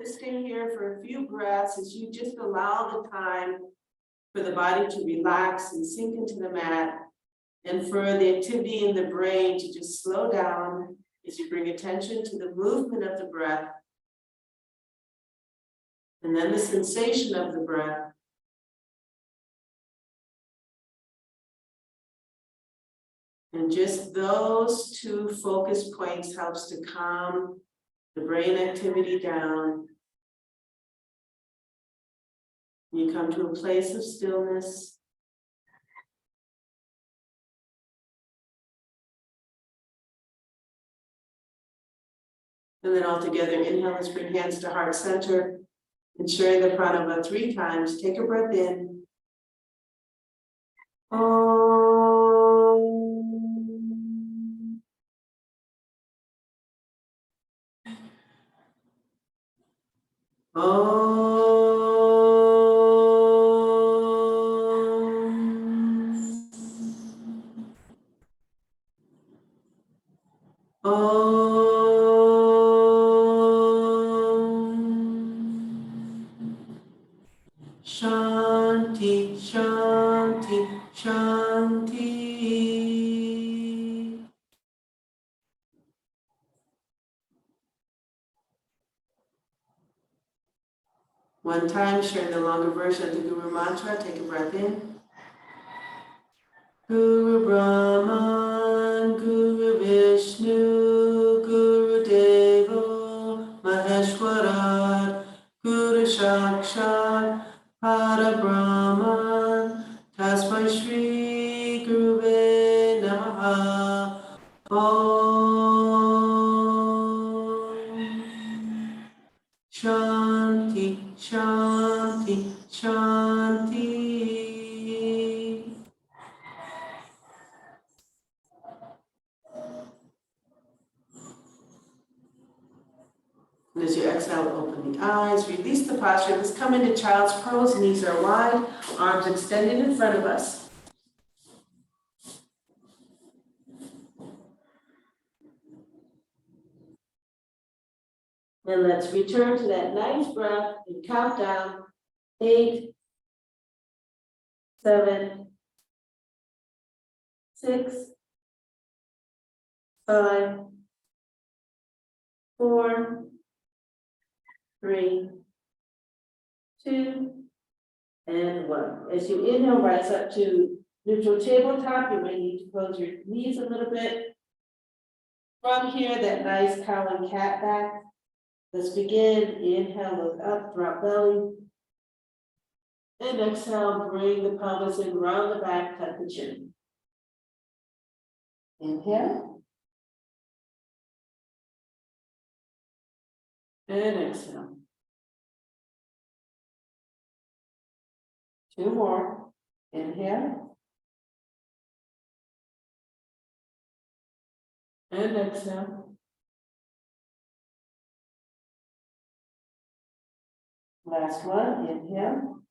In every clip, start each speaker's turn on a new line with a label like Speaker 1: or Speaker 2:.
Speaker 1: Just stay here for a few breaths as you just allow the time for the body to relax and sink into the mat, and for the activity in the brain to just slow down as you bring attention to the movement of the breath, and then the sensation of the breath. And just those two focus points helps to calm the brain activity down. You come to a place of stillness. And then all together, inhale, let's bring hands to heart center. Ensuring the pranava 3 times. Take a breath in. Om. Shanti, Shanti, Shanti. One time, sharing the longer version of the Guru Mantra. Take a breath in. Guru Brahman, Guru Vishnu, Guru Devo Maheshwara, Guru Sakshat Parabrahman, Tasmai Shri Guruve Namaha. Om. Shanti, Shanti, Shanti. And as you exhale, open the eyes, release the posture. Let's come into child's pose. Knees are wide, arms extended in front of us. And let's return to that nice breath and count down. 8, 7, 6, 5, 4, 3, 2, and 1. As you inhale, rise up to neutral tabletop. You may need to close your knees a little bit. From here, that nice cow and cat back. Let's begin. Inhale, look up, drop belly. And exhale, bring the pelvis in, round the back, tuck the chin. Inhale. And exhale. 2 more. Inhale. And exhale. Last one. Inhale.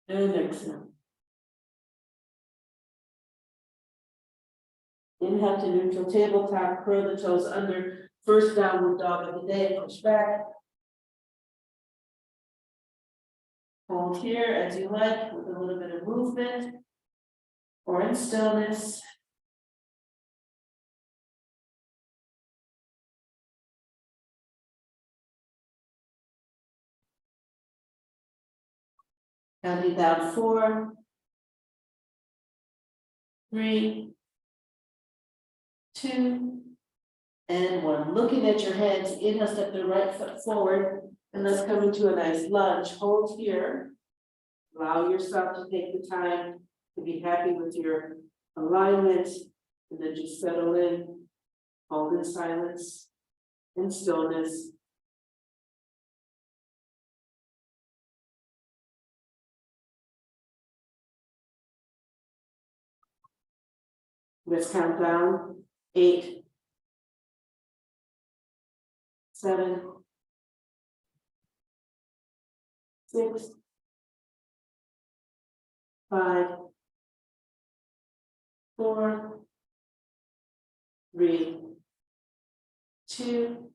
Speaker 1: And exhale. Inhale to neutral tabletop, curl the toes under. First downward dog of the day, push back. Hold here as you like, with a little bit of movement or in stillness. Counting down 4, 3, 2, and 1. Looking at your hands, inhale, step the right foot forward, and let's come into a nice lunge. Hold here. Allow yourself to take the time to be happy with your alignment, and then just settle in, hold in silence and stillness. Let's count down. 8, 7, 6, 5, 4, 3, 2,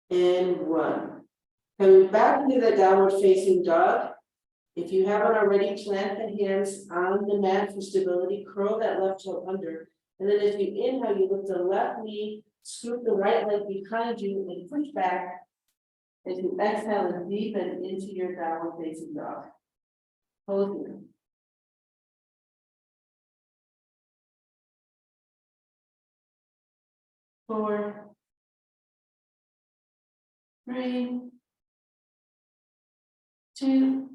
Speaker 1: and 1. Coming back into the downward facing dog. If you haven't already, plant the hands on the mat for stability, curl that left toe under. And then as you inhale, you lift the left knee, scoop the right leg behind you and push back. As you exhale and deepen into your downward facing dog. Hold here. 4, 3, 2,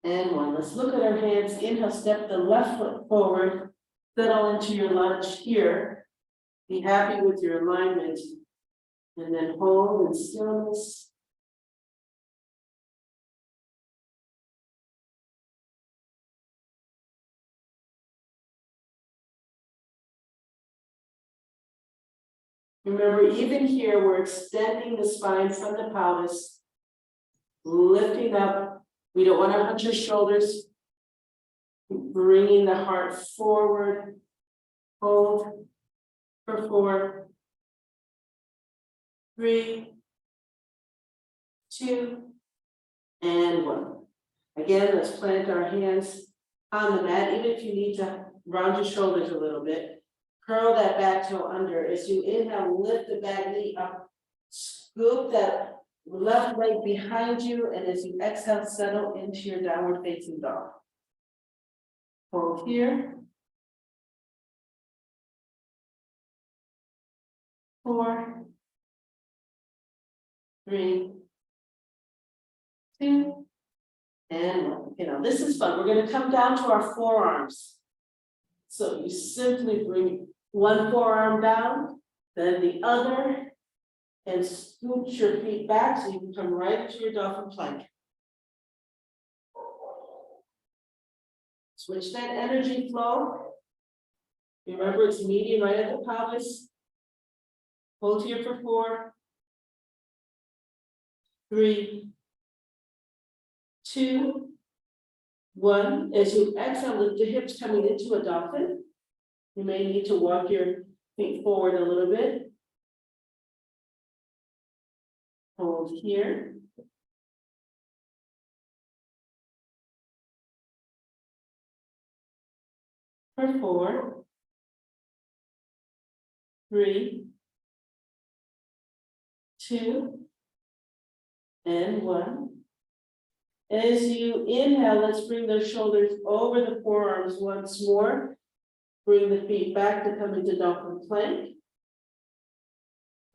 Speaker 1: and 1. Let's look at our hands. Inhale, step the left foot forward, settle into your lunge here. Be happy with your alignment. And then hold in stillness. Remember, even here, we're extending the spine from the pelvis, lifting up. We don't want to hunch your shoulders. Bringing the heart forward. Hold for 4, 3, 2, and 1. Again, let's plant our hands on the mat, even if you need to round your shoulders a little bit. Curl that back toe under. As you inhale, lift the back knee up. Scoop that left leg behind you, and as you exhale, settle into your downward facing dog. Hold here. 4, 3, 2, and 1. You know, this is fun. We're going to come down to our forearms. So you simply bring one forearm down, then the other, and scoot your feet back so you can come right into your dolphin plank. Switch that energy flow. Remember, it's medium right at the pelvis. Hold here for 4, 3, 2, 1. As you exhale, lift the hips coming into a dolphin. You may need to walk your feet forward a little bit. Hold here. For 4, 3, 2, and 1. As you inhale, let's bring the shoulders over the forearms once more. Bring the feet back to come into dolphin plank.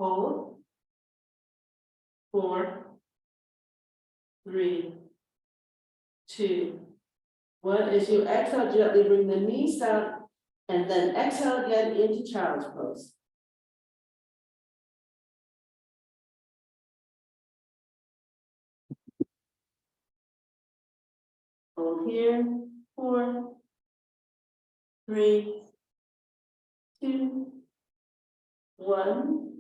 Speaker 1: Hold. 4, 3, 2, 1. As you exhale, gently bring the knees down and then exhale again into child's pose. Hold here. 4, 3, 2, 1.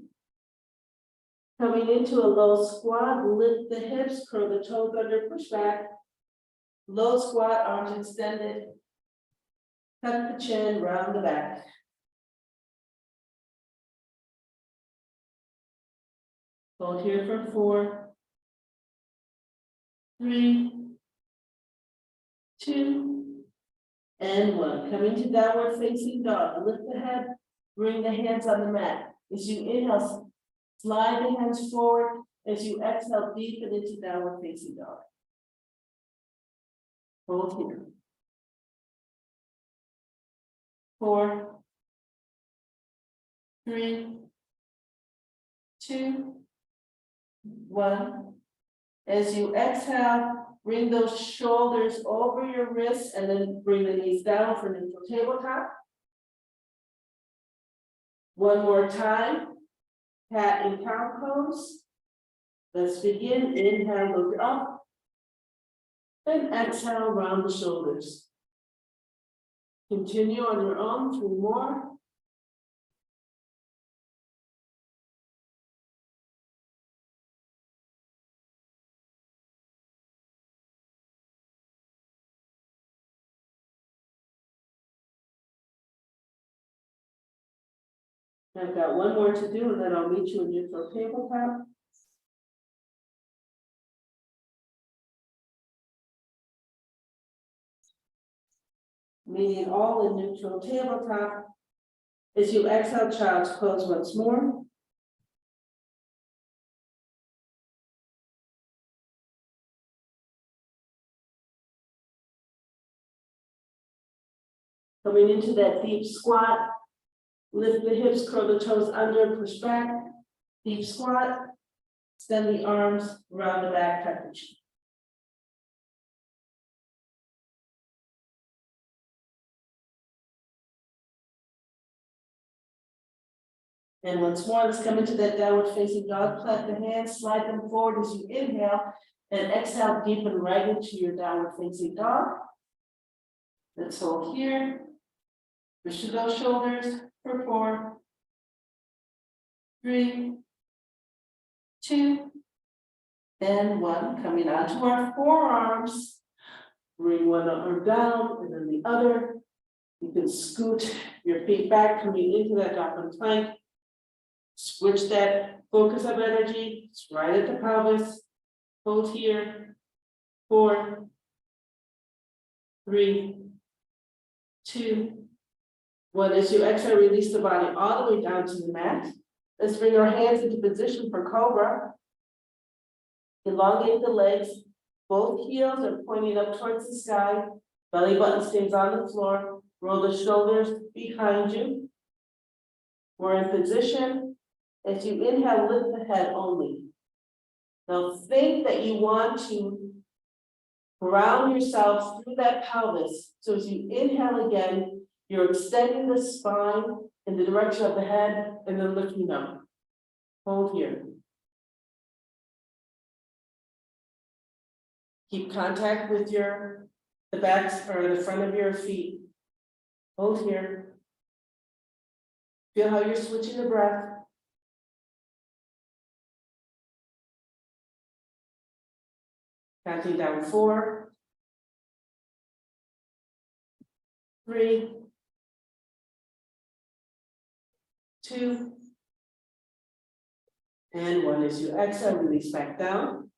Speaker 1: Coming into a low squat, lift the hips, curl the toes under, push back. Low squat, arms extended. Tuck the chin, round the back. Hold here for 4, 3, 2, and 1. Coming to downward facing dog. Lift the head, bring the hands on the mat. As you inhale, slide the hands forward. As you exhale, deepen into downward facing dog. Hold here. 4, 3, 2, 1. As you exhale, bring those shoulders over your wrists and then bring the knees down for neutral tabletop. One more time. Cat and cow pose. Let's begin. Inhale, look up. And exhale, round the shoulders. Continue on your own, 3 more. I've got one more to do, and then I'll meet you in neutral tabletop. Meeting all in neutral tabletop. As you exhale, child's pose once more. Coming into that deep squat. Lift the hips, curl the toes under, push back. Deep squat. Extend the arms around the back, tuck the chin. And once more, let's come into that downward facing dog. Plant the hands, slide them forward as you inhale, and exhale, deepen right into your downward facing dog. Let's hold here. Push to those shoulders for 4, 3, 2, and 1. Coming onto our forearms. Bring one arm down and then the other. You can scoot your feet back, coming into that dolphin plank. Switch that focus of energy. It's right at the pelvis. Hold here. 4, 3, 2, 1. As you exhale, release the body all the way down to the mat. Let's bring our hands into position for cobra. Elongate the legs. Both heels are pointing up towards the sky. Belly button stays on the floor. Roll the shoulders behind you. We're in position. As you inhale, lift the head only. Now think that you want to ground yourself through that pelvis. So as you inhale again, you're extending the spine in the direction of the head and then lifting up. Hold here. Keep contact with the backs or the front of your feet. Hold here. Feel how you're switching the breath. Counting down 4, 3, 2, and 1. As you exhale, release back down.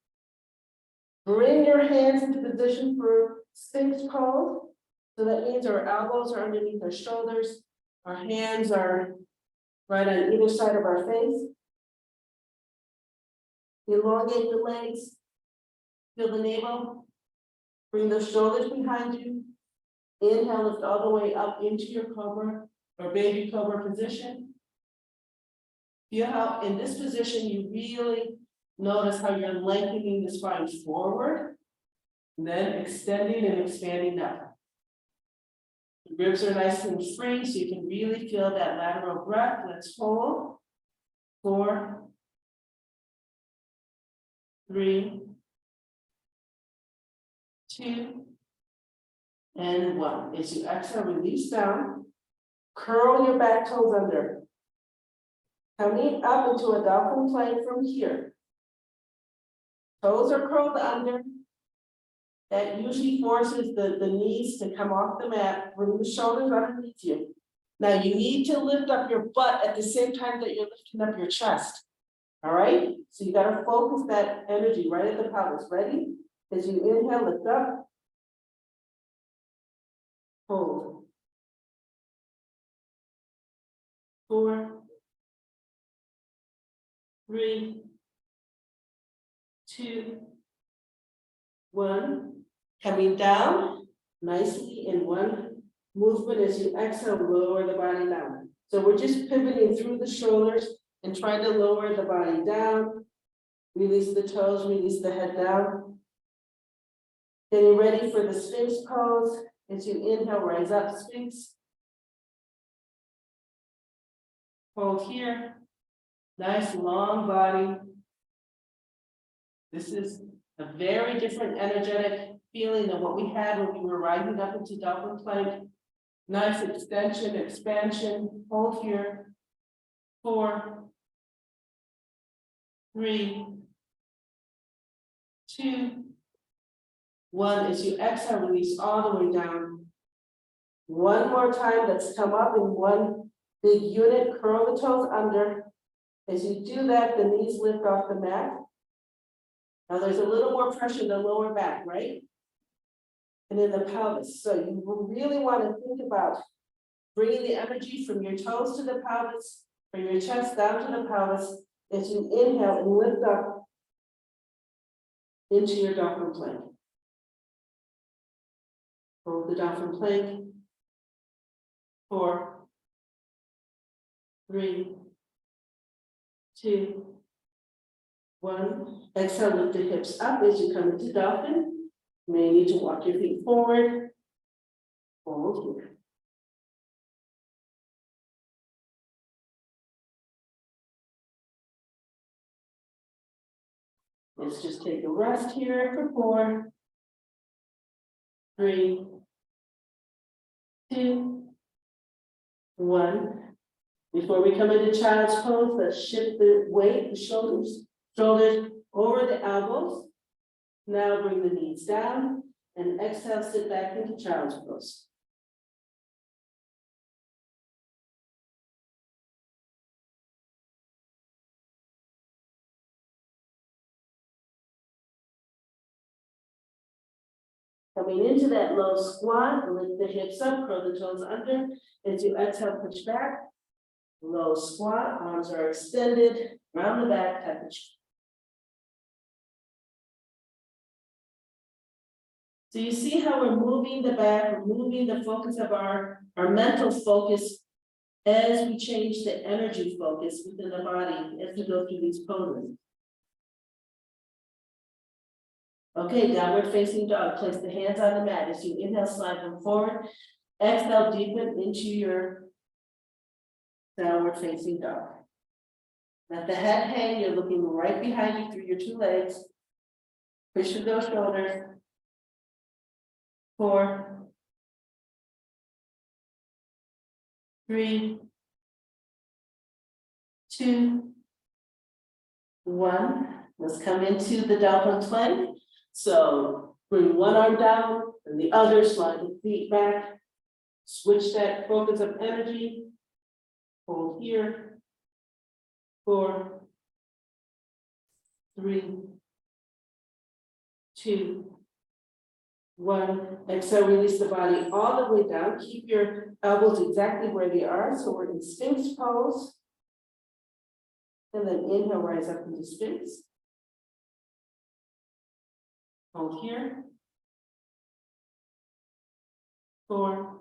Speaker 1: Bring your hands into position for Sphinx pose. So that means our elbows are underneath our shoulders. Our hands are right on either side of our face. Elongate the legs. Feel the navel. Bring the shoulders behind you. Inhale, lift all the way up into your cobra or baby cobra position. Feel how in this position you really notice how you're lengthening the spine forward, and then extending and expanding up. The ribs are nice and free, so you can really feel that lateral breath. Let's hold. 4, 3, 2, and 1. As you exhale, release down. Curl your back toes under. Coming up into a dolphin plank from here. Toes are curled under. That usually forces the knees to come off the mat. Bring the shoulders underneath you. Now you need to lift up your butt at the same time that you're lifting up your chest. All right? So you got to focus that energy right at the pelvis. Ready? As you inhale, lift up. Hold. 4, 3, 2, 1. Coming down nicely in one movement. As you exhale, lower the body down. So we're just pivoting through the shoulders and trying to lower the body down. Release the toes, release the head down. Getting ready for the Sphinx pose. As you inhale, rise up, Sphinx. Hold here. Nice long body. This is a very different energetic feeling than what we had when we were rising up into dolphin plank. Nice extension, expansion. Hold here. 4, 3, 2, 1. As you exhale, release all the way down. One more time. Let's come up in one Big unit, curl the toes under. As you do that, the knees lift off the mat. Now there's a little more pressure in the lower back, right? And in the pelvis. So you really want to think about bringing the energy from your toes to the pelvis, from your chest down to the pelvis, as you inhale and lift up into your dolphin plank. Hold the dolphin plank. 4, 3, 2, 1. Exhale, lift the hips up as you come into dolphin. You may need to walk your feet forward. Hold here. Let's just take a rest here for 4, 3, 2, 1. Before we come into child's pose, let's shift the weight, the shoulders over the elbows. Now bring the knees down and exhale, sit back into child's pose. Coming into that low squat, lift the hips up, curl the toes under. As you exhale, push back. Low squat, arms are extended, round the back, touch. So you see how we're moving the back, we're moving the focus of our mental focus as we change the energy focus within the body as we go through these poses. Okay, downward facing dog. Place the hands on the mat. As you inhale, slide them forward. Exhale, deepen into your downward facing dog. Let the head hang. You're looking right behind you through your 2 legs. Push through those shoulders. 4, 3, 2, 1. Let's come into the dolphin plank. So bring one arm down and the other, slide the feet back. Switch that focus of energy. Hold here. 4, 3, 2, 1. Exhale, release the body all the way down. Keep your elbows exactly where they are. So we're in Sphinx pose. And then inhale, rise up into Sphinx. Hold here. 4,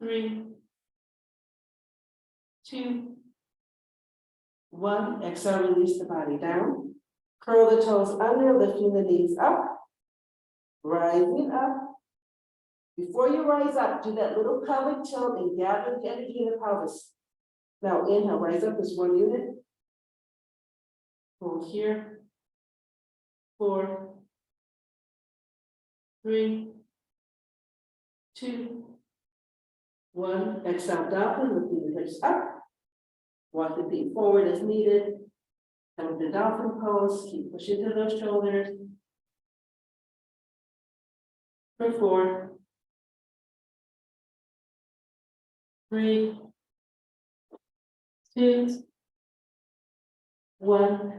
Speaker 1: 3, 2, 1. Exhale, release the body down. Curl the toes under, lifting the knees up. Rising up. Before you rise up, do that little pelvic tilt and gather the energy in the pelvis. Now inhale, rise up as 1 unit. Hold here. 4, 3, 2, 1. Exhale, dolphin, lifting the hips up. Walk the feet forward as needed. Come into dolphin pose. Keep pushing through those shoulders. For 4, 3, 2, 1.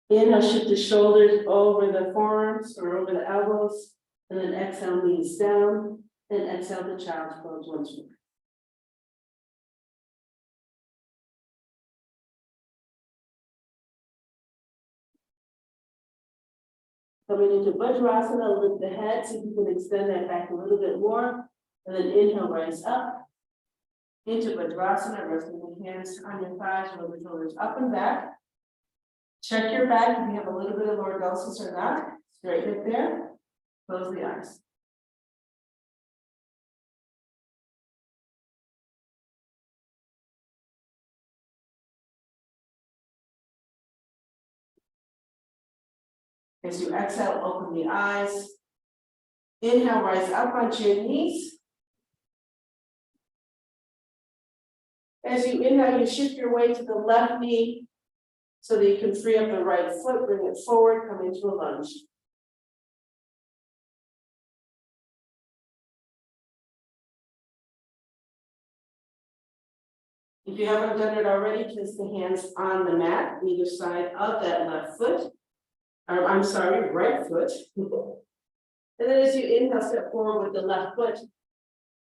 Speaker 1: Inhale, shift the shoulders over the forearms or over the elbows, and then exhale, knees down, and exhale the child's pose once more. Coming into Vajrasana, lift the head, see if you can extend that back a little bit more, and then inhale, rise up. Into Vajrasana, resting the hands on your thighs, roll the shoulders up and back. Check your back if you have a little bit of lordosis or not. Straight hip there. Close the eyes. As you exhale, open the eyes. Inhale, rise up onto your knees. As you inhale, you shift your weight to the left knee so that you can free up the right foot, bring it forward, come into a lunge. If you haven't done it already, place the hands on the mat, either side of that left foot. Or I'm sorry, right foot. And then as you inhale, step forward with the left foot.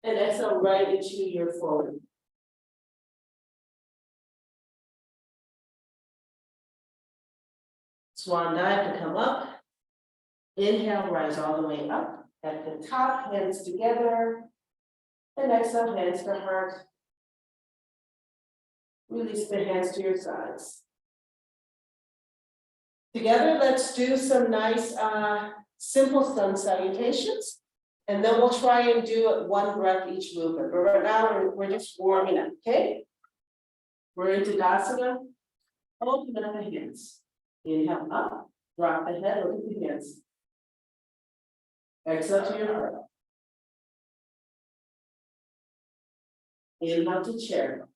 Speaker 1: And exhale right into your forward. Swan dive to come up. Inhale, rise all the way up. At the top, hands together. And exhale, hands to heart. Release the hands to your sides. Together, let's do some nice simple sun salutations. And then we'll try and do it one breath each movement. But right now, we're just warming up, okay? We're into Tadasana. Open up the hands. Inhale up, drop the head, look at the hands. Exhale to your heart. Inhale to chair.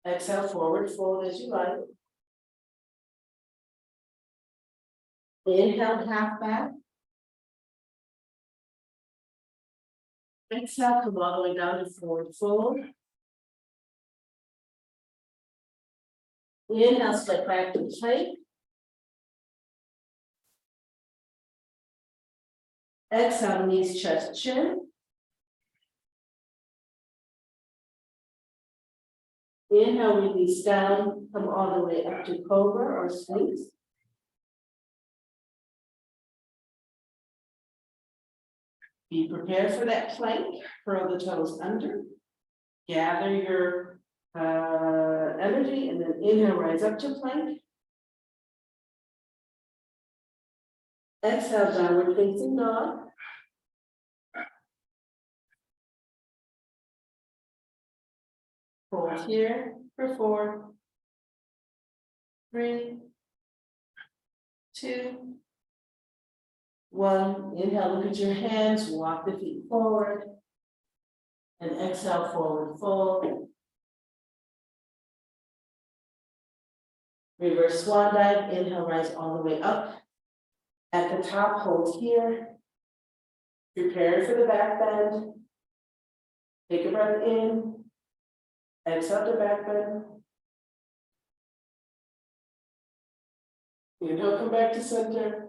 Speaker 1: Exhale, forward fold as you like. Inhale, half back. Exhale, come all the way down to forward fold. Inhale, step back to plank. Exhale, knees, chest, chin. Inhale, release down, come all the way up to cobra or sphinx. Be prepared for that plank, curl the toes under. Gather your energy and then inhale, rise up to plank. Exhale, downward facing dog. Hold here for 4, 3, 2, 1. Inhale, look at your hands, walk the feet forward. And exhale, forward fold. Reverse swan dive, inhale, rise all the way up. At the top, hold here. Prepare for the back bend. Take a breath in. Exhale to back bend. Inhale, come back to center.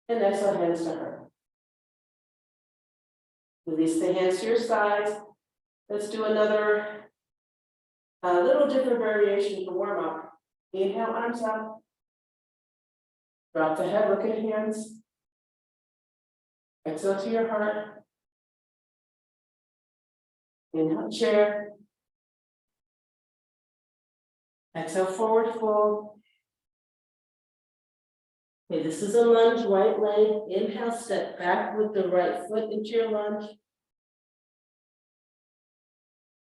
Speaker 1: And exhale, hands to heart. Release the hands to your sides. Let's do another little different variation to warm up. Inhale, arms up. Drop the head, look at hands. Exhale to your heart. Inhale, chair. Exhale, forward fold. Okay, this is a lunge, right leg. Inhale, step back with the right foot into your lunge.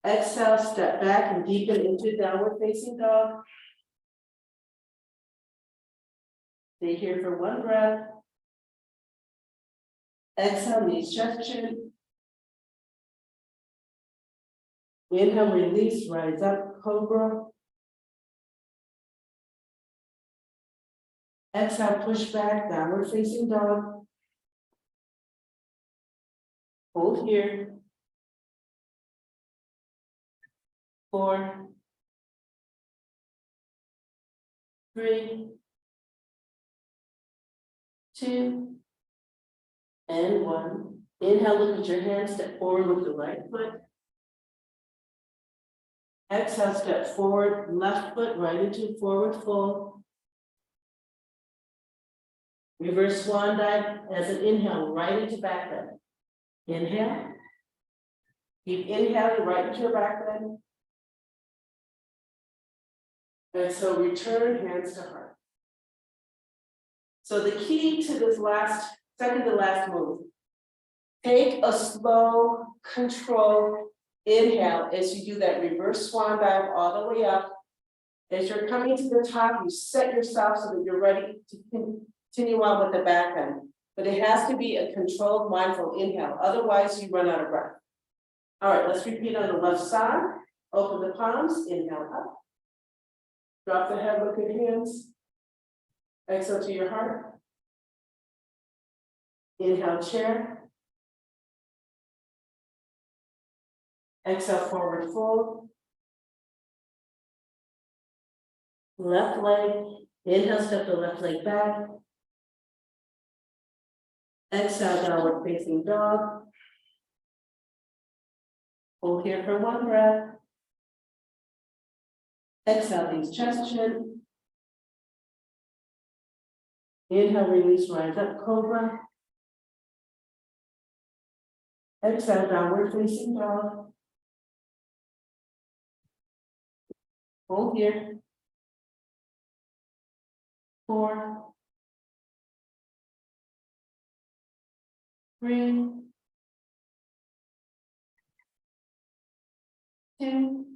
Speaker 1: Exhale, step back and deepen into downward facing dog. Stay here for one breath. Exhale, knees, chest, chin. Inhale, release, rise up, cobra. Exhale, push back, downward facing dog. Hold here. 4, 3, 2, and 1. Inhale, look at your hands, step forward with the right foot. Exhale, step forward, left foot right into forward fold. Reverse swan dive as an inhale, right into back bend. Inhale. Keep inhaling right into your back bend. Exhale, return, hands to heart. So the key to this second to last move, take a slow, controlled inhale as you do that reverse swan dive all the way up. As you're coming to the top, you set yourself so that you're ready to continue on with the back bend. But it has to be a controlled, mindful inhale. Otherwise, you run out of breath. All right, let's repeat on the left side. Open the palms, inhale up. Drop the head, look at hands. Exhale to your heart. Inhale, chair. Exhale, forward fold. Left leg, inhale, step the left leg back. Exhale, downward facing dog. Hold here for one breath. Exhale, knees, chest, chin. Inhale, release, rise up, cobra. Exhale, downward facing dog. Hold here. 4, 3, 2,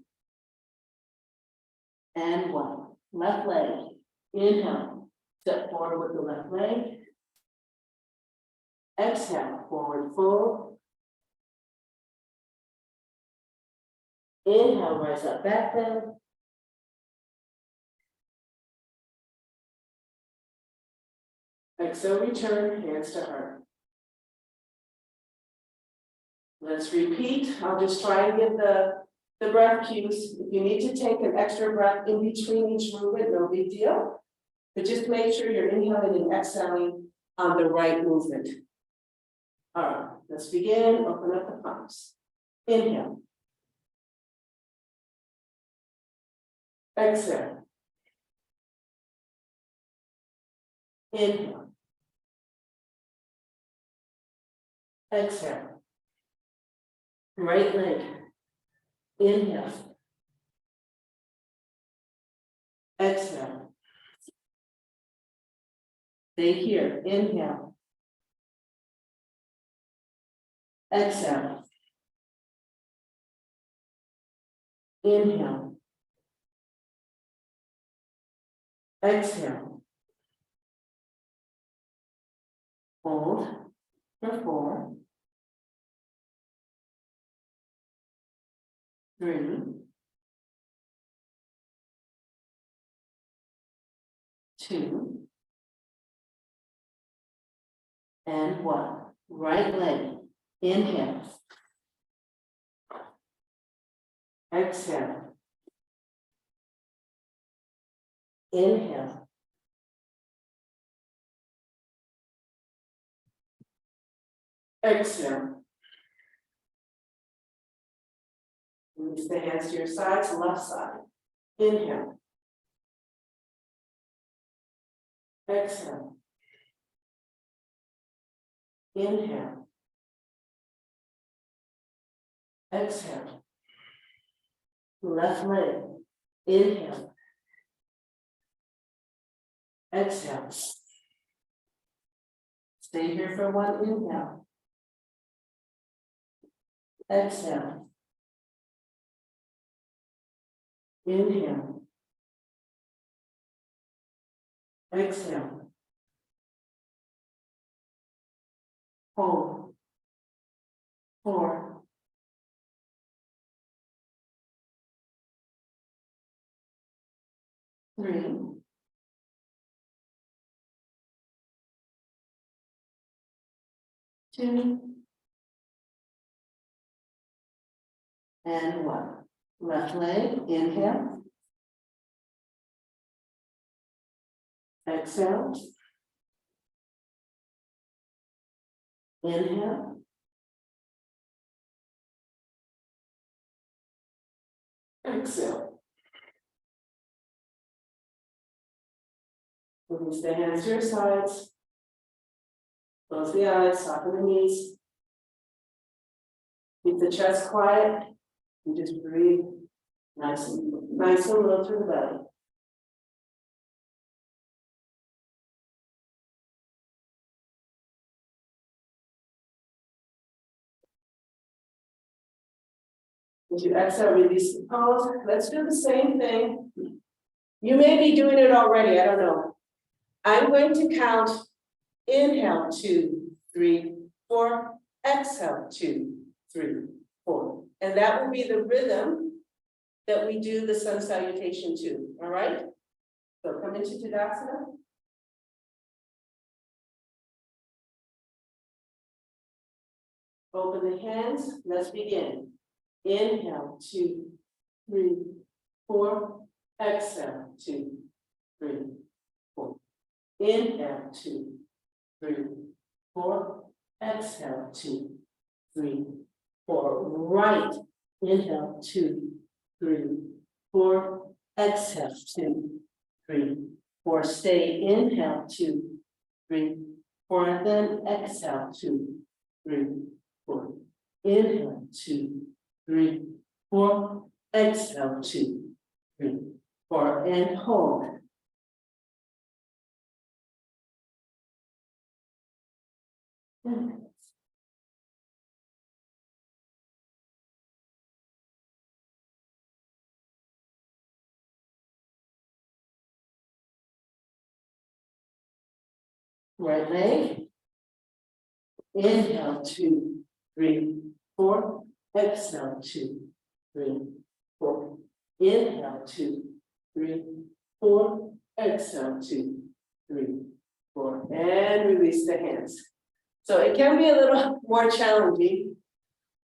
Speaker 1: and 1. Left leg. Inhale. Step forward with the left leg. Exhale, forward fold. Inhale, rise up, back bend. Exhale, return, hands to heart. Let's repeat. I'll just try and give the breath cues. If you need to take an extra breath in between each movement, no big deal. But just make sure you're inhaling and exhaling on the right movement. All right, let's begin. Open up the palms. Inhale. Exhale. Inhale. Exhale. Right leg. Inhale. Exhale. Stay here. Inhale. Exhale. Inhale. Exhale. Hold for 4, 3, 2, and 1. Right leg. Inhale. Exhale. Inhale. Exhale. Release the hands to your sides, left side. Inhale. Exhale. Inhale. Exhale. Left leg. Inhale. Exhale. Stay here for 1. Inhale. Exhale. Inhale. Exhale. Hold. 4, 3, 2, and 1. Left leg. Inhale. Exhale. Inhale. Exhale. Release the hands to your sides. Close the eyes, soften the knees. Keep the chest quiet. And just breathe nice and low through the belly. As you exhale, release the palms. Let's do the same thing. You may be doing it already, I don't know. I'm going to count. Inhale, 2, 3, 4. Exhale, 2, 3, 4. And that will be the rhythm that we do the sun salutation to. All right? So come into Tadasana. Open the hands. Let's begin. Inhale, 2, 3, 4. Exhale, 2, 3, 4. Inhale, 2, 3, 4. Exhale, 2, 3, 4. Right. Inhale, 2, 3, 4. Exhale, 2, 3, 4. Stay. Inhale, 2, 3, 4. And then exhale, 2, 3, 4. Inhale, 2, 3, 4. Exhale, 2, 3, 4. And hold. Right leg. Inhale, 2, 3, 4. Exhale, 2, 3, 4. Inhale, 2, 3, 4. Exhale, 2, 3, 4. And release the hands. So it can be a little more challenging.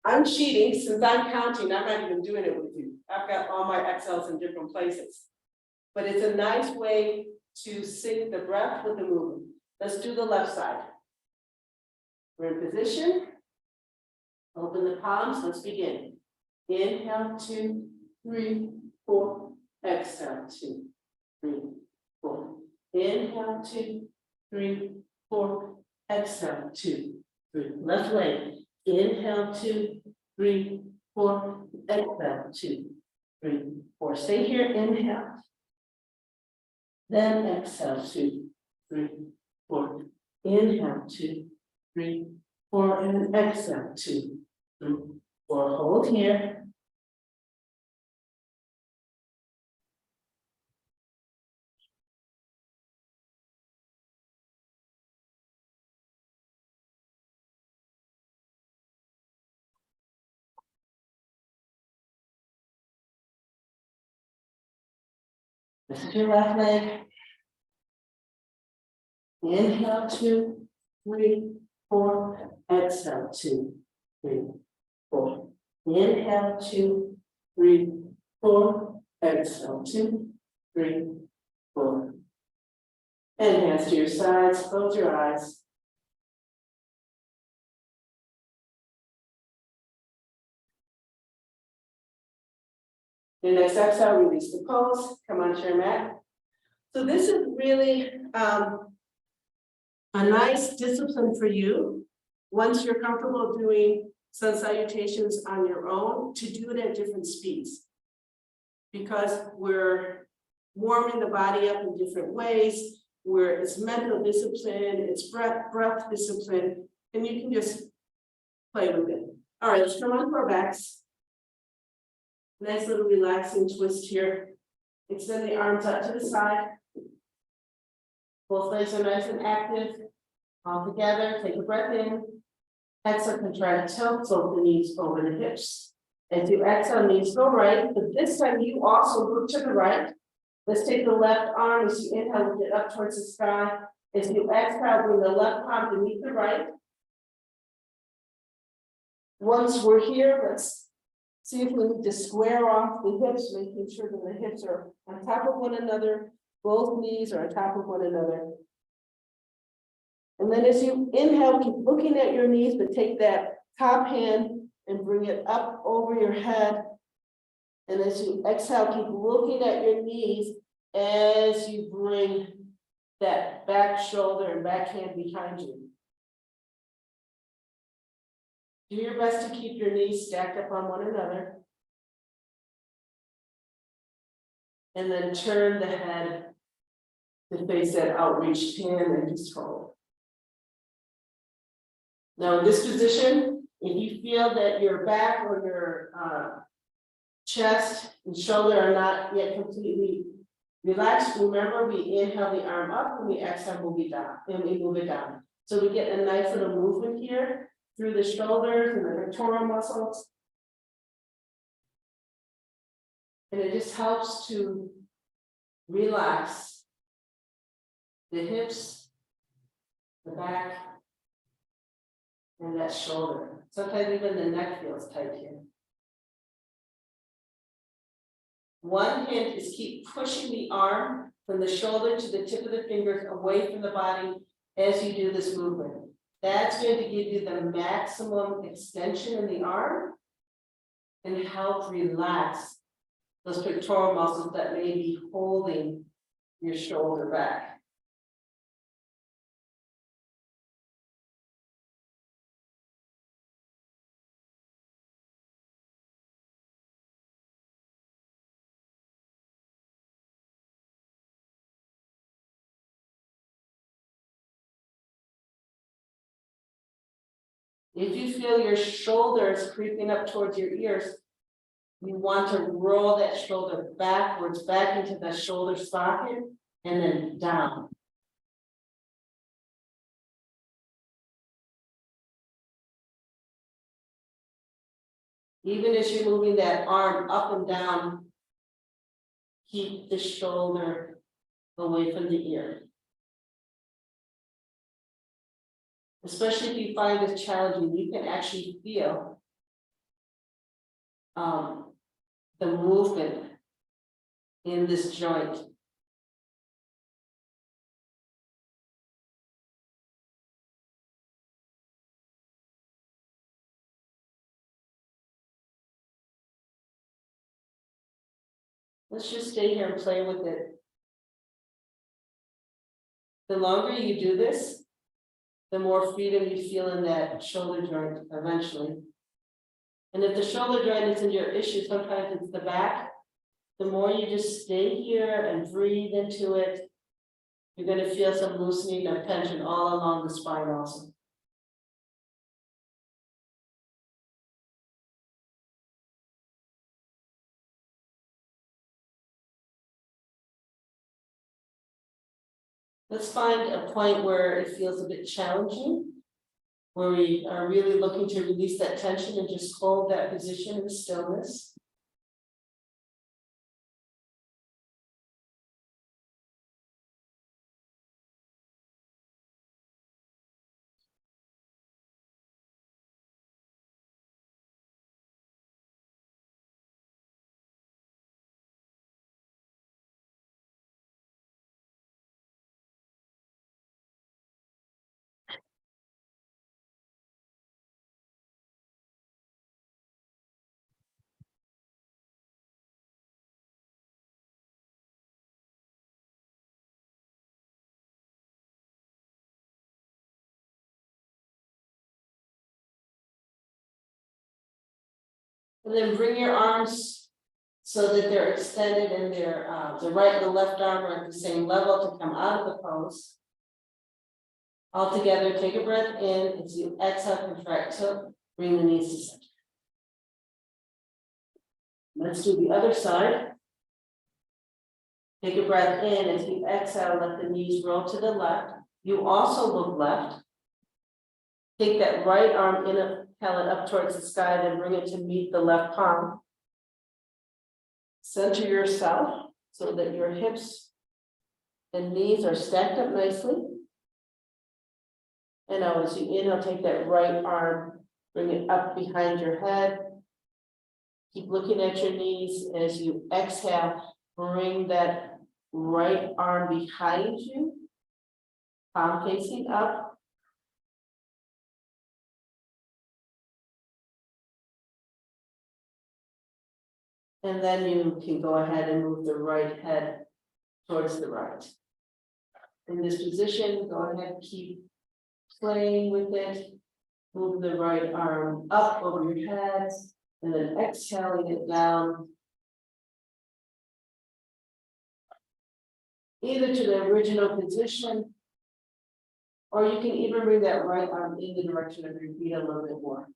Speaker 1: I'm cheating since I'm counting. I'm not even doing it with you. I've got all my exhales in different places. But it's a nice way to sync the breath with the movement. Let's do the left side. We're in position. Open the palms. Let's begin. Inhale, 2, 3, 4. Exhale, 2, 3, 4. Inhale, 2, 3, 4. Exhale, 2, 3. Left leg. Inhale, 2, 3, 4. Exhale, 2, 3, 4. Stay here. Inhale. Then exhale, 2, 3, 4. Inhale, 2, 3, 4. And exhale, 2, 3, 4. Hold here. This is your left leg. Inhale, 2, 3, 4. Exhale, 2, 3, 4. Inhale, 2, 3, 4. Exhale, 2, 3, 4. And hands to your sides. Close your eyes. Your next exhale, release the pose. Come onto your mat. So this is really a nice discipline for you. Once you're comfortable doing sun salutations on your own, to do it at different speeds. Because we're warming the body up in different ways, where it's mental discipline, it's breath discipline, and you can just play with it. All right, let's come on to our backs. Nice little relaxing twist here. Extend the arms out to the side. Both legs are nice and active. All together, take a breath in. Exhale, contract, tilt, so the knees over the hips. As you exhale, knees go right, but this time you also look to the right. Let's take the left arm as you inhale, lift it up towards the sky. As you exhale, bring the left palm beneath the right. Once we're here, let's see if we need to square off the hips, making sure that the hips are on top of one another. Both knees are on top of one another. And then as you inhale, keep looking at your knees, but take that top hand and bring it up over your head. And as you exhale, keep looking at your knees as you bring that back shoulder and back hand behind you. Do your best to keep your knees stacked up on one another. And then turn the head to face that outreached hand and just hold. Now in this position, if you feel that your back or your chest and shoulder are not yet completely relaxed, remember we inhale the arm up and we exhale, move it down, and we move it down. So we get a nice little movement here through the shoulders and the pectoral muscles. And it just helps to relax the hips, the back, and that shoulder. Sometimes even the neck feels tight here. One hint is keep pushing the arm from the shoulder to the tip of the fingers away from the body as you do this movement. That's going to give you the maximum extension in the arm and help relax those pectoral muscles that may be holding your shoulder back. If you feel your shoulders creeping up towards your ears, you want to roll that shoulder backwards, back into the shoulder socket, and then down. Even as you're moving that arm up and down, keep the shoulder away from the ear. Especially if you find this challenging, you can actually feel the movement in this joint. Let's just stay here and play with it. The longer you do this, the more freedom you feel in that shoulder joint eventually. And if the shoulder joint isn't your issue, sometimes it's the back. The more you just stay here and breathe into it, you're going to feel some loosening of tension all along the spine also. Let's find a point where it feels a bit challenging, where we are really looking to release that tension and just hold that position in stillness. And then bring your arms so that they're extended and they're the right and the left arm are at the same level to come out of the pose. All together, take a breath in. As you exhale, contract, tilt, bring the knees to center. Let's do the other side. Take a breath in. As you exhale, let the knees roll to the left. You also look left. Take that right arm in a pellet up towards the sky, then bring it to meet the left palm. Center yourself so that your hips and knees are stacked up nicely. And now as you inhale, take that right arm, bring it up behind your head. Keep looking at your knees. As you exhale, bring that right arm behind you, palm facing up. And then you can go ahead and move the right head towards the right. In this position, go ahead and keep playing with it. Move the right arm up over your head and then exhaling it down. Either to the original position, or you can even bring that right arm in the direction of your feet a little bit more.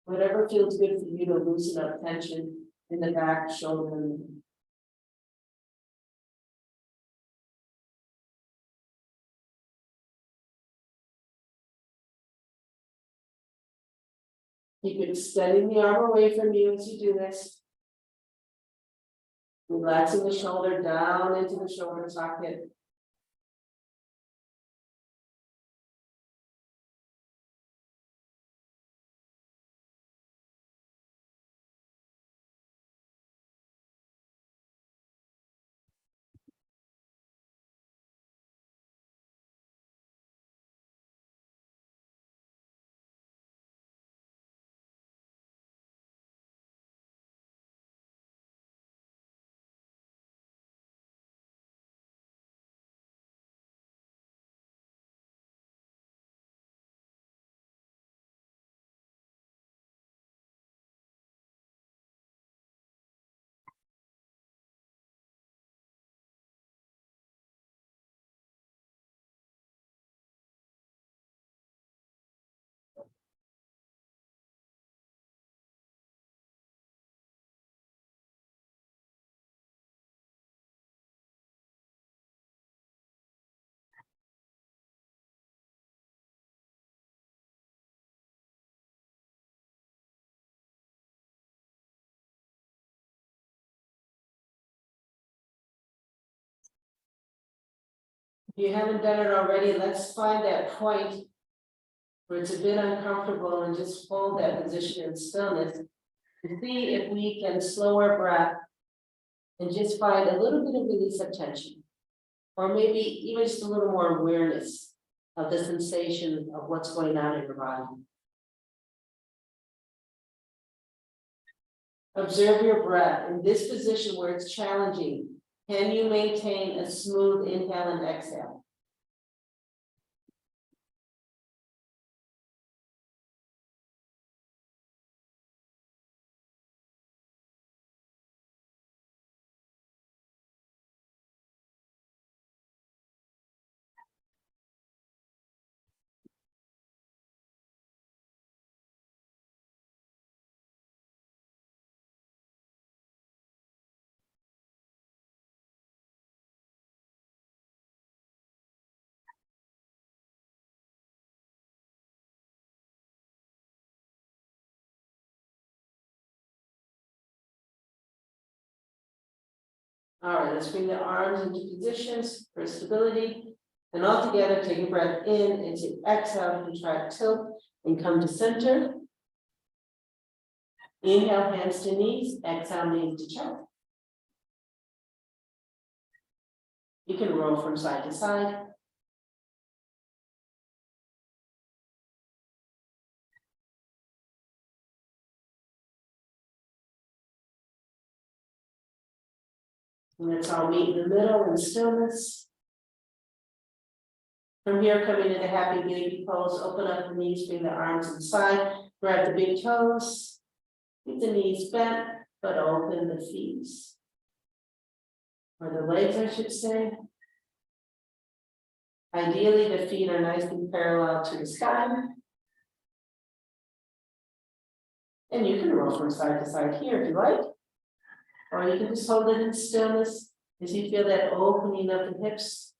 Speaker 1: Whatever feels good for you to loosen up tension in the back, shoulder. Keep extending the arm away from you as you do this. Relaxing the shoulder down into the shoulder socket. If you haven't done it already, let's find that point where it's a bit uncomfortable and just hold that position in stillness. And see if we can slow our breath and just find a little bit of release of tension. Or maybe even just a little more awareness of the sensation of what's going on in your body. Observe your breath in this position where it's challenging. Can you maintain a smooth inhale and exhale? All right, let's bring the arms into positions for stability. And all together, take a breath in, and as you exhale, you try to tilt and come to center. Inhale, hands to knees, exhale, knees to chest. You can roll from side to side. And let's all meet in the middle in stillness. From here, coming into happy baby pose, open up the knees, bring the arms inside, grab the big toes, keep the knees bent, but open the feet. Or the legs, I should say. Ideally, the feet are nice and parallel to the sky. And you can roll from side to side here if you like. Or you can just hold it in stillness as you feel that opening of the hips.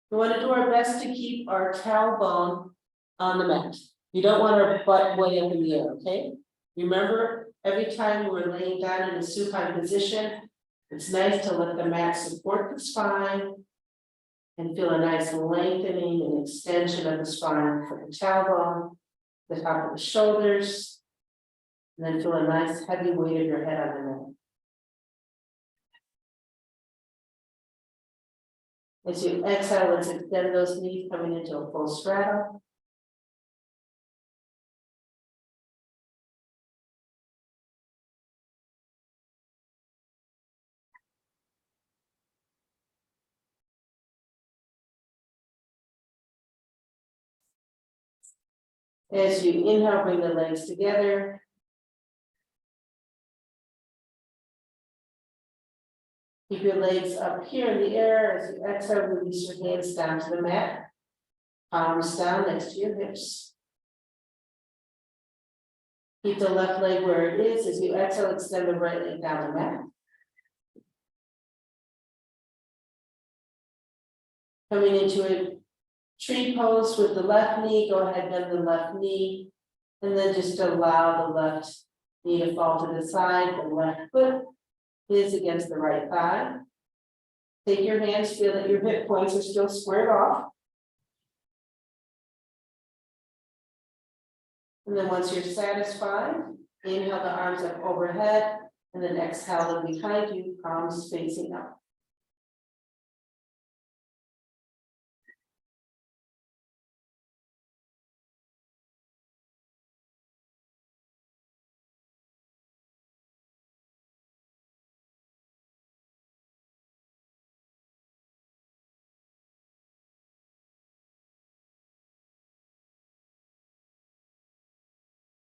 Speaker 1: We want to do our best to keep our tailbone on the mat. You don't want our butt way up in the air, okay? Remember, every time we're laying down in a supine position, it's nice to let the mat support the spine and feel a nice lengthening and extension of the spine from the tailbone, the top of the shoulders, and then feel a nice heavy weight of your head on the mat. As you exhale, let's extend those knees coming into a full straddle. As you inhale, bring the legs together. Keep your legs up here in the air. As you exhale, release your hands down to the mat. Palms down next to your hips. Keep the left leg where it is. As you exhale, extend the right leg down the mat. Coming into a tree pose with the left knee, go ahead, bend the left knee, and then just allow the left knee to fall to the side. The left foot is against the right thigh. Take your hands, feel that your hip points are still squared off. And then once you're satisfied, inhale the arms up overhead, and then exhale them behind you, palms facing up.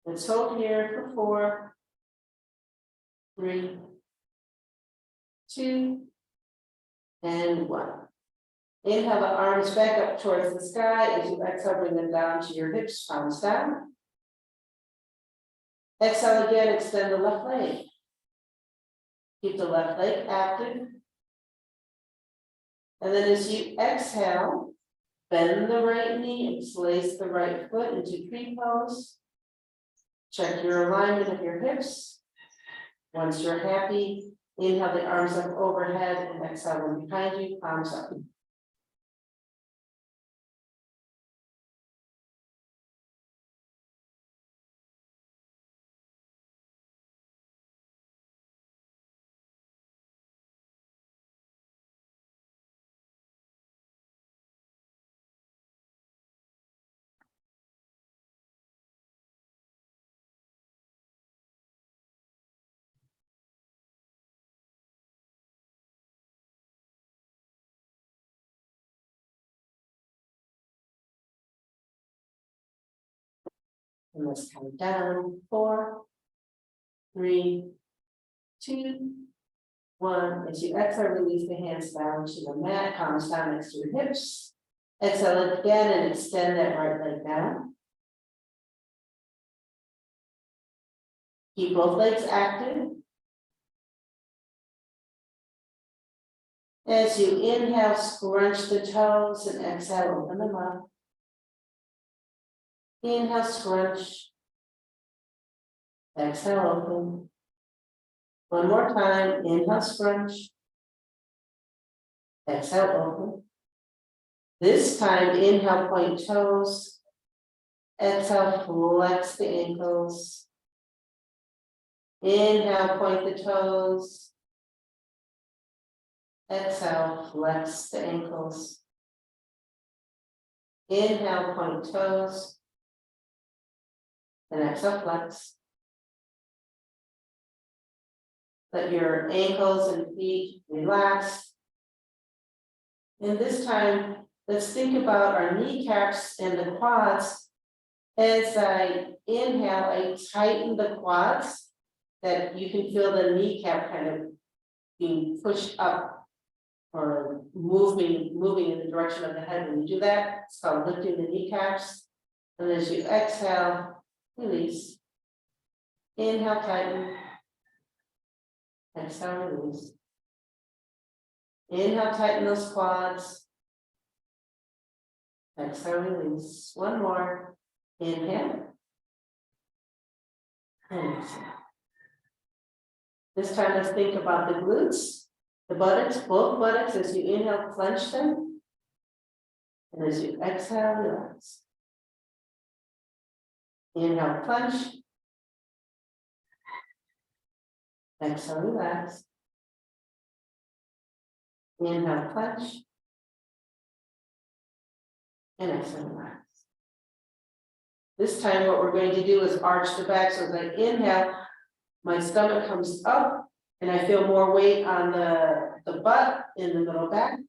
Speaker 1: Let's hold here for 4, 3, 2, and 1. Inhale the arms back up towards the sky. As you exhale, bring them down to your hips, palms down. Exhale again, extend the left leg. Keep the left leg active. And then as you exhale, bend the right knee and place the right foot into tree pose. Check your alignment of your hips. Once you're happy, inhale the arms up overhead and exhale them behind you, palms up. And let's count down. 4, 3, 2, 1. As you exhale, release the hands down to the mat, palms down next to your hips. Exhale again and extend that right leg down. Keep both legs active. As you inhale, scrunch the toes and exhale, open them up. Inhale, scrunch. Exhale, open. One more time. Inhale, scrunch. Exhale, open. This time, inhale, point toes. Exhale, flex the ankles. Inhale, point the toes. Exhale, flex the ankles. Inhale, point toes. And exhale, flex. Let your ankles and feet relax. And this time, let's think about our kneecaps and the quads. As I inhale, I tighten the quads, that you can feel the kneecap kind of being pushed up or moving in the direction of the head. When you do that, it's called lifting the kneecaps. And as you exhale, release. Inhale, tighten. Exhale, release. Inhale, tighten those quads. Exhale, release. One more. Inhale. And exhale. This time, let's think about the glutes, the buttocks, both buttocks. As you inhale, clench them. And as you exhale, relax. Inhale, clench. Exhale, relax. Inhale, clench. And exhale, relax. This time, what we're going to do is arch the back. So as I inhale, my stomach comes up and I feel more weight on the butt in the middle back.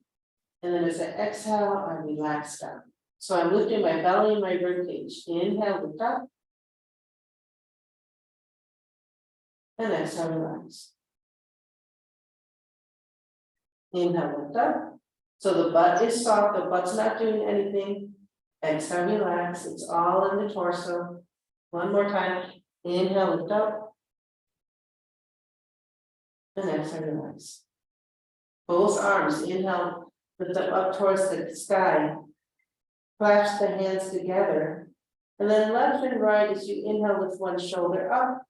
Speaker 1: And then as I exhale, I relax down. So I'm lifting my belly and my rib cage. Inhale, lift up. And exhale, relax. Inhale, lift up. So the butt is soft, the butt's not doing anything. Exhale, relax. It's all in the torso. One more time. Inhale, lift up. And exhale, relax. Both arms. Inhale, lift up towards the sky. Clasp the hands together. And then left and right as you inhale, lift one shoulder up.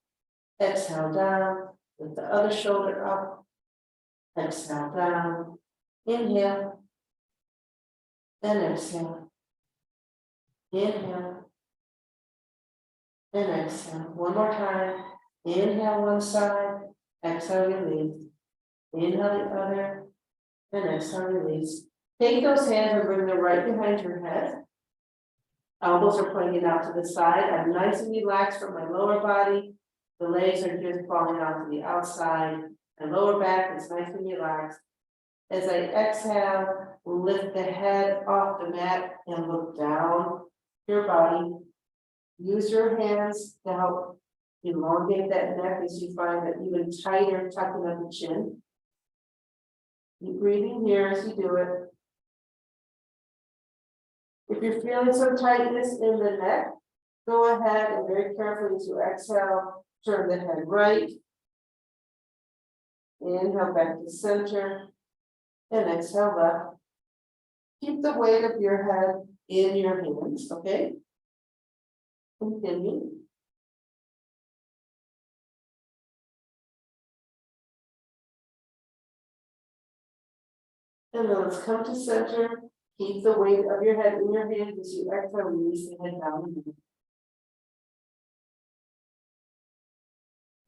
Speaker 1: Exhale, down. Lift the other shoulder up. Exhale, down. Inhale. And exhale. Inhale. And exhale. One more time. Inhale one side. Exhale, release. Inhale the other. And exhale, release. Take those hands and bring them right behind your head. Elbows are pointing out to the side. I'm nice and relaxed from my lower body. The legs are just falling out to the outside. My lower back is nice and relaxed. As I exhale, lift the head off the mat and look down your body. Use your hands to help elongate that neck as you find that even tighter tucking of the chin. Keep breathing here as you do it. If you're feeling some tightness in the neck, go ahead and very carefully as you exhale, turn the head right. Inhale back to center. And exhale left. Keep the weight of your head in your hands, okay? Continue. And then let's come to center. Keep the weight of your head in your hands as you exhale, release the head down.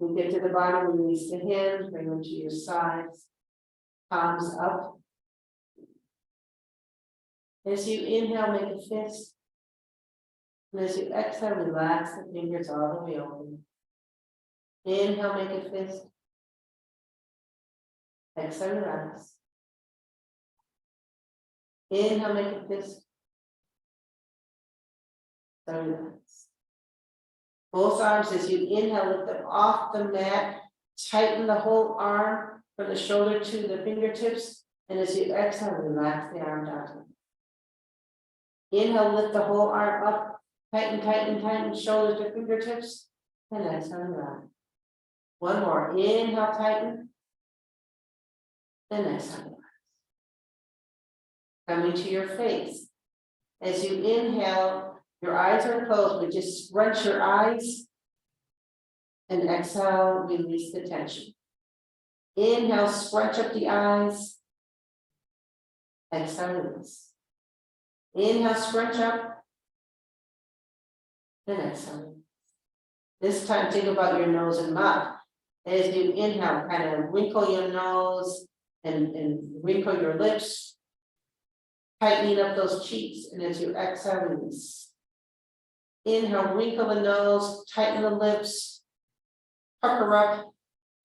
Speaker 1: We get to the bottom, release the hands, bring them to your sides, palms up. As you inhale, make a fist. And as you exhale, relax the fingers all the way open. Inhale, make a fist. Exhale, relax. Inhale, make a fist. Exhale, relax. Both arms, as you inhale, lift them off the mat, tighten the whole arm from the shoulder to the fingertips. And as you exhale, relax the arm down. Inhale, lift the whole arm up, tighten, tighten, tighten, shoulder to fingertips. And exhale, relax. One more, inhale, tighten. And exhale, relax. Coming to your face. As you inhale, your eyes are closed, but just scrunch your eyes. And exhale, release the tension. Inhale, scrunch up the eyes. Exhale, release. Inhale, scrunch up. And exhale. This time, think about your nose and mouth. As you inhale, kind of wrinkle your nose and wrinkle your lips. Tightening up those cheeks, and as you exhale, release. Inhale, wrinkle the nose, tighten the lips, pucker up,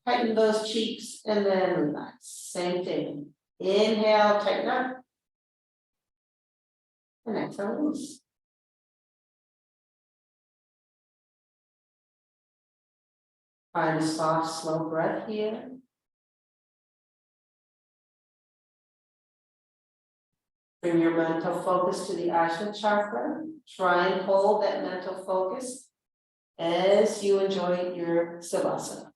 Speaker 1: tighten those cheeks, and then relax. Same thing. Inhale, tighten up. And exhale, release. Find a soft, slow breath here. Bring your mental focus to the Ajna chakra. Try and hold that mental focus as you enjoy your savasana.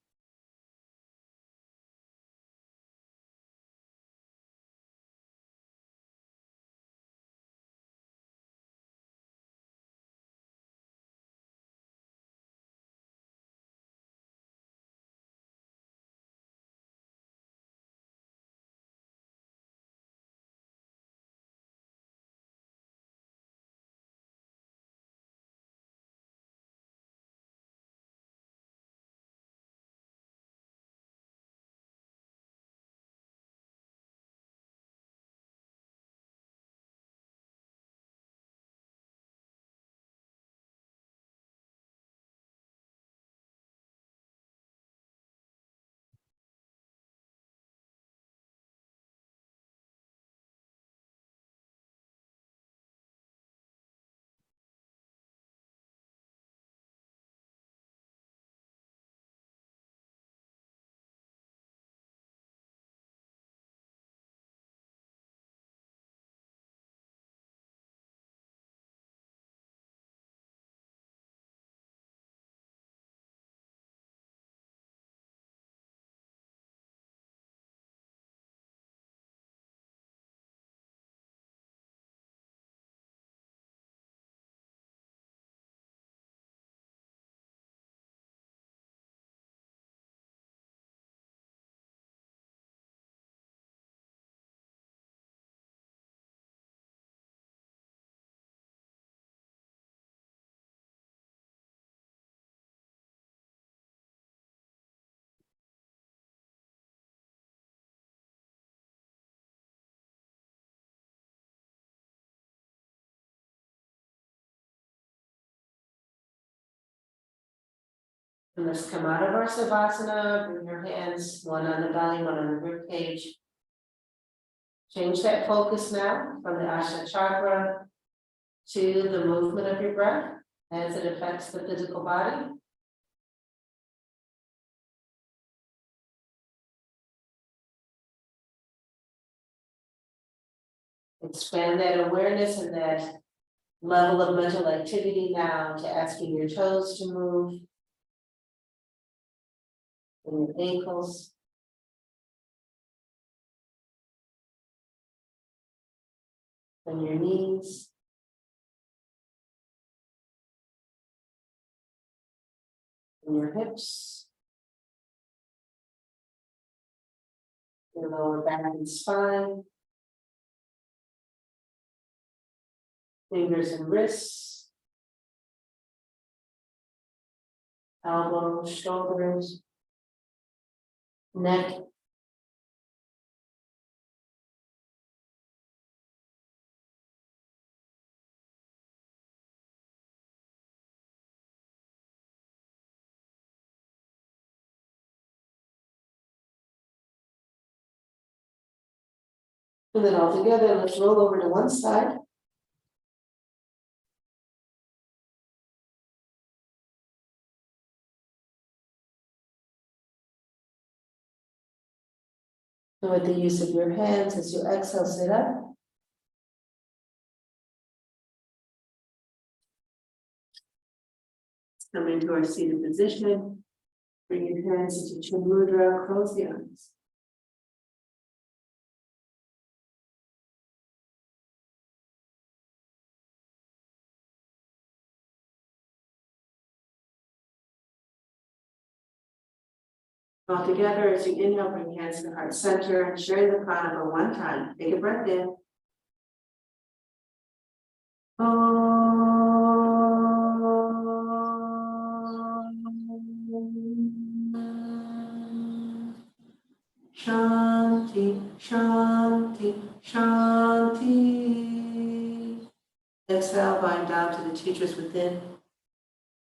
Speaker 1: And let's come out of our savasana. Bring your hands, one on the belly, one on the rib cage. Change that focus now from the Ajna chakra to the movement of your breath as it affects the physical body. Expand that awareness and that level of mental activity now to asking your toes to move. And your ankles. And your knees. And your hips. Your lower back and spine. Fingers and wrists. Elbows, shoulders. Neck. And then all together, let's roll over to one side. And with the use of your hands, as you exhale, sit up. Come into our seated position. Bring your hands into Chin Mudra, close the eyes. All together, as you inhale, bring hands to heart center and share the pranava one time. Take a breath in. Shanti, Shanti, Shanti. Exhale, bind down to the teachers within.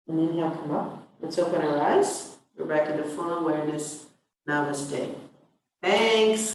Speaker 1: And inhale, come up. Let's open our eyes. We're back into full awareness. Namaste. Thanks.